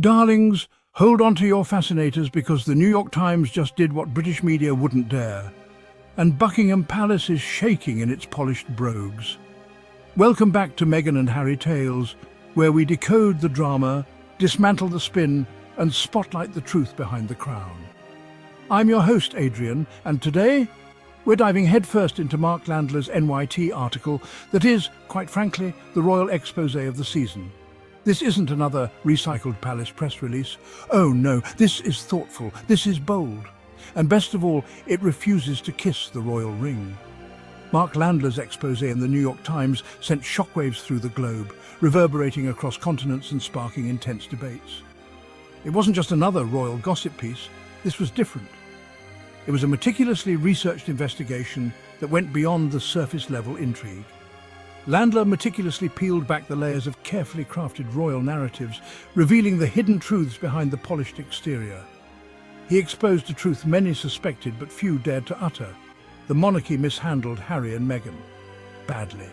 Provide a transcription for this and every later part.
Darlings, hold on to your fascinators because the New York Times just did what British media wouldn't dare. And Buckingham Palace is shaking in its polished brogues. Welcome back to Meghan and Harry Tales, where we decode the drama, dismantle the spin, and spotlight the truth behind the crown. I'm your host, Adrian, and today we're diving headfirst into Mark Landler's NYT article that is, quite frankly, the royal exposé of the season. This isn't another recycled palace press release. Oh no, this is thoughtful, this is bold. And best of all, it refuses to kiss the royal ring. Mark Landler's exposé in the New York Times sent shockwaves through the globe, reverberating across continents and sparking intense debates. It wasn't just another royal gossip piece, this was different. It was a meticulously researched investigation that went beyond the surface-level intrigue. Landler meticulously peeled back the layers of carefully crafted royal narratives, revealing the hidden truths behind the polished exterior. He exposed a truth many suspected but few dared to utter. The monarchy mishandled Harry and Meghan badly.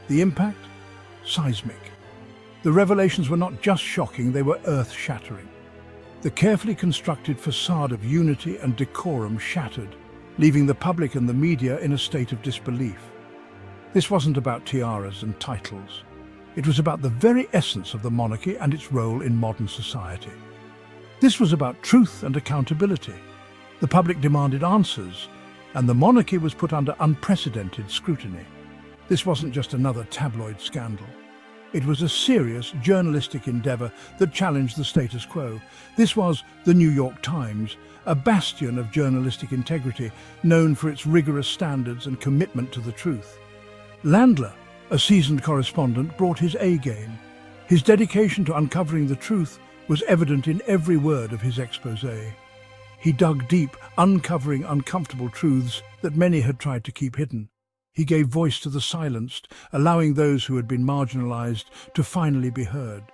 The impact? Seismic. The revelations were not just shocking, they were earth-shattering. The carefully constructed facade of unity and decorum shattered, leaving the public and the media in a state of disbelief. This wasn't about tiaras and titles. It was about the very essence of the monarchy and its role in modern society. This was about truth and accountability. The public demanded answers, and the monarchy was put under unprecedented scrutiny. This wasn't just another tabloid scandal. It was a serious journalistic endeavor that challenged the status quo. This was the New York Times, a bastion of journalistic integrity, known for its rigorous standards and commitment to the truth. Landler, a seasoned correspondent, brought his A-game. His dedication to uncovering the truth was evident in every word of his exposé. He dug deep, uncovering uncomfortable truths that many had tried to keep hidden. He gave voice to the silenced, allowing those who had been marginalized to finally be heard.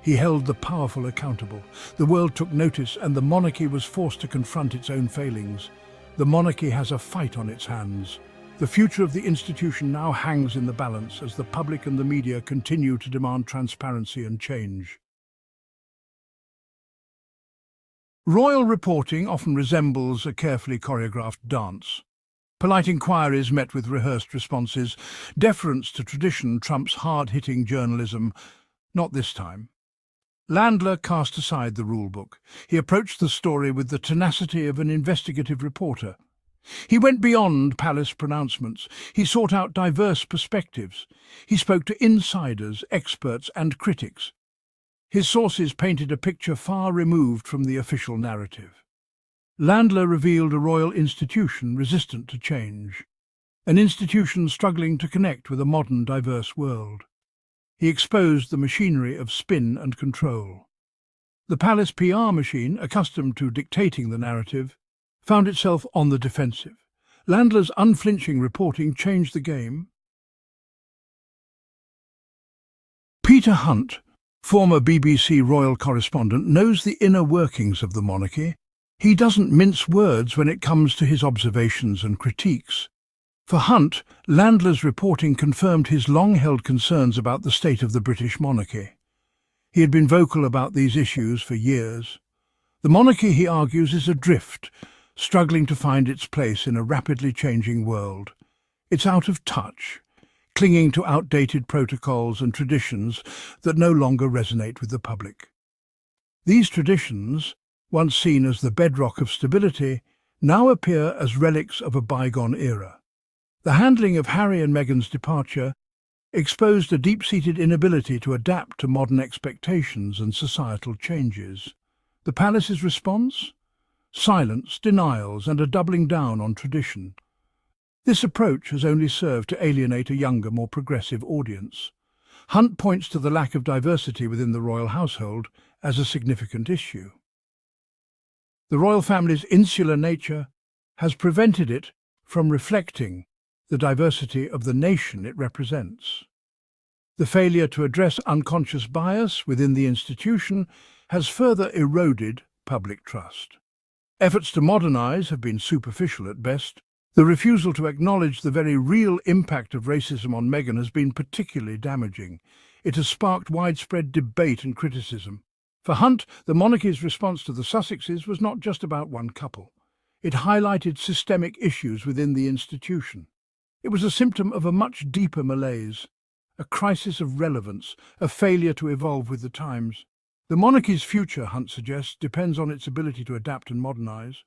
He held the powerful accountable. The world took notice and the monarchy was forced to confront its own failings. The monarchy has a fight on its hands. The future of the institution now hangs in the balance as the public and the media continue to demand transparency and change. Royal reporting often resembles a carefully choreographed dance. Polite inquiries met with rehearsed responses. Deference to tradition trumps hard-hitting journalism. Not this time. Landler cast aside the rulebook. He approached the story with the tenacity of an investigative reporter. He went beyond palace pronouncements. He sought out diverse perspectives. He spoke to insiders, experts, and critics. His sources painted a picture far removed from the official narrative. Landler revealed a royal institution resistant to change, an institution struggling to connect with a modern, diverse world. He exposed the machinery of spin and control. The palace PR machine, accustomed to dictating the narrative, found itself on the defensive. Landler's unflinching reporting changed the game. Peter Hunt, former BBC royal correspondent, knows the inner workings of the monarchy. He doesn't mince words when it comes to his observations and critiques. For Hunt, Landler's reporting confirmed his long-held concerns about the state of the British monarchy. He had been vocal about these issues for years. The monarchy, he argues, is adrift, struggling to find its place in a rapidly changing world. It's out of touch, clinging to outdated protocols and traditions that no longer resonate with the public. These traditions, once seen as the bedrock of stability, now appear as relics of a bygone era. The handling of Harry and Meghan's departure exposed a deep-seated inability to adapt to modern expectations and societal changes. The palace's response? Silence, denials, and a doubling down on tradition. This approach has only served to alienate a younger, more progressive audience. Hunt points to the lack of diversity within the royal household as a significant issue. The royal family's insular nature has prevented it from reflecting the diversity of the nation it represents. The failure to address unconscious bias within the institution has further eroded public trust. Efforts to modernize have been superficial at best. The refusal to acknowledge the very real impact of racism on Meghan has been particularly damaging. It has sparked widespread debate and criticism. For Hunt, the monarchy's response to the Sussexes was not just about one couple. It highlighted systemic issues within the institution. It was a symptom of a much deeper malaise, a crisis of relevance, a failure to evolve with the times. The monarchy's future, Hunt suggests, depends on its ability to adapt and modernize.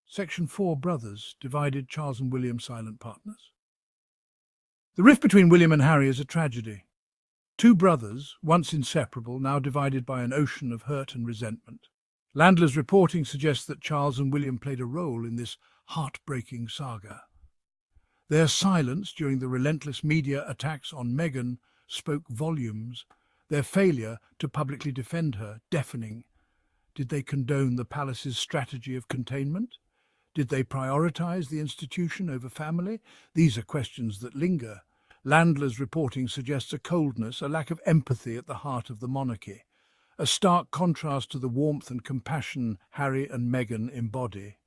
Section 4. Brothers divided Charles and William silent partners. The rift between William and Harry is a tragedy. Two brothers, once inseparable, now divided by an ocean of hurt and resentment. Landler's reporting suggests that Charles and William played a role in this heartbreaking saga. Their silence during the relentless media attacks on Meghan spoke volumes, their failure to publicly defend her deafening. Did they condone the palace's strategy of containment? Did they prioritize the institution over family? These are questions that linger. Landler's reporting suggests a coldness, a lack of empathy at the heart of the monarchy, a stark contrast to the warmth and compassion Harry and Meghan embody.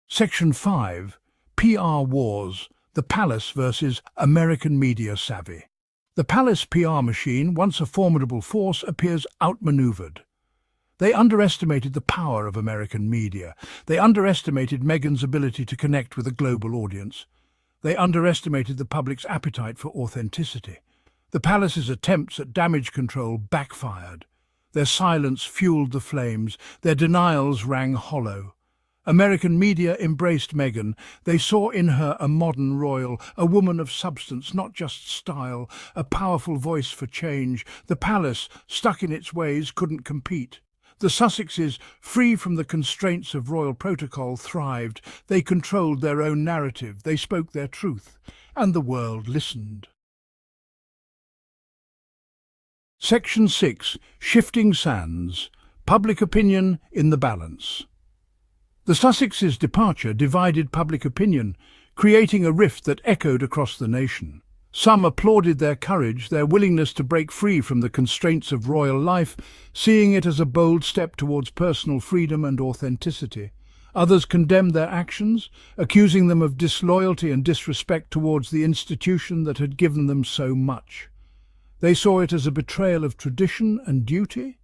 Section 5. PR Wars, the Palace versus American Media Savvy. The Palace PR machine, once a formidable force, appears outmaneuvered. They underestimated the power of American media. They underestimated Meghan's ability to connect with a global audience. They underestimated the public's appetite for authenticity. The palace's attempts at damage control backfired. Their silence fueled the flames. Their denials rang hollow. American media embraced Meghan. They saw in her a modern royal, a woman of substance, not just style, a powerful voice for change. The palace, stuck in its ways, couldn't compete. The Sussexes, free from the constraints of royal protocol, thrived. They controlled their own narrative. They spoke their truth, and the world listened. Section 6. Shifting Sands. Public opinion in the balance. The Sussexes' departure divided public opinion, creating a rift that echoed across the nation. Some applauded their courage, their willingness to break free from the constraints of royal life, seeing it as a bold step towards personal freedom and authenticity. Others condemned their actions, accusing them of disloyalty and disrespect towards the institution that had given them so much. They saw it as a betrayal of tradition and duty.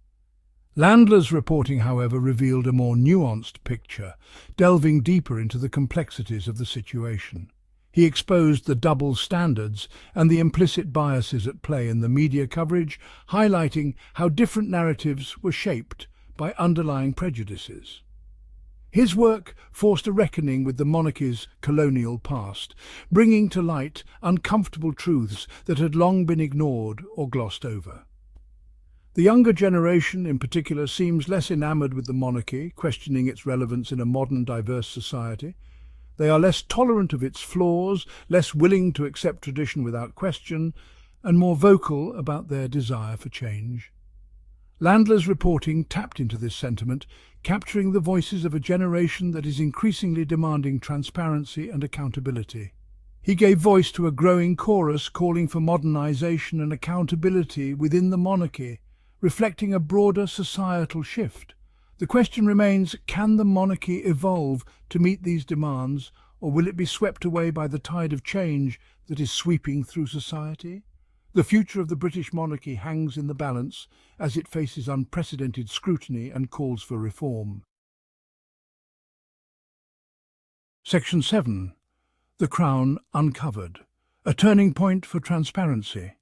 Landler's reporting, however, revealed a more nuanced picture, delving deeper into the complexities of the situation. He exposed the double standards and the implicit biases at play in the media coverage, highlighting how different narratives were shaped by underlying prejudices. His work forced a reckoning with the monarchy's colonial past, bringing to light uncomfortable truths that had long been ignored or glossed over. The younger generation, in particular, seems less enamored with the monarchy, questioning its relevance in a modern, diverse society. They are less tolerant of its flaws, less willing to accept tradition without question, and more vocal about their desire for change. Landler's reporting tapped into this sentiment, capturing the voices of a generation that is increasingly demanding transparency and accountability. He gave voice to a growing chorus calling for modernization and accountability within the monarchy, reflecting a broader societal shift. The question remains, can the monarchy evolve to meet these demands, or will it be swept away by the tide of change that is sweeping through society? The future of the British monarchy hangs in the balance as it faces unprecedented scrutiny and calls for reform. Section 7. The Crown Uncovered. A turning point for transparency.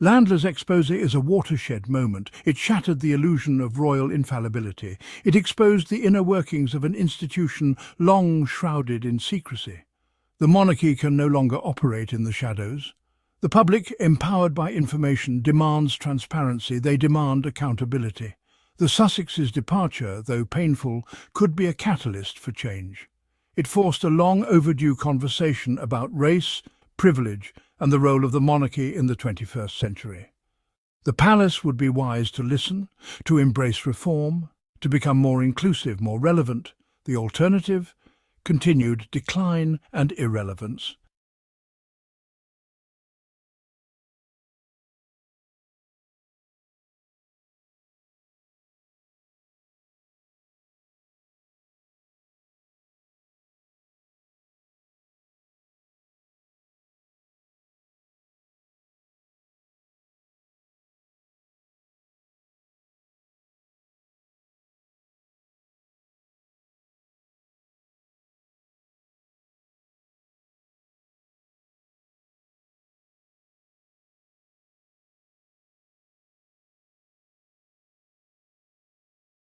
Landler's exposé is a watershed moment. It shattered the illusion of royal infallibility. It exposed the inner workings of an institution long shrouded in secrecy. The monarchy can no longer operate in the shadows. The public, empowered by information, demands transparency. They demand accountability. The Sussexes' departure, though painful, could be a catalyst for change. It forced a long overdue conversation about race, privilege, and the role of the monarchy in the 21st century. The palace would be wise to listen, to embrace reform, to become more inclusive, more relevant. The alternative? Continued decline and irrelevance.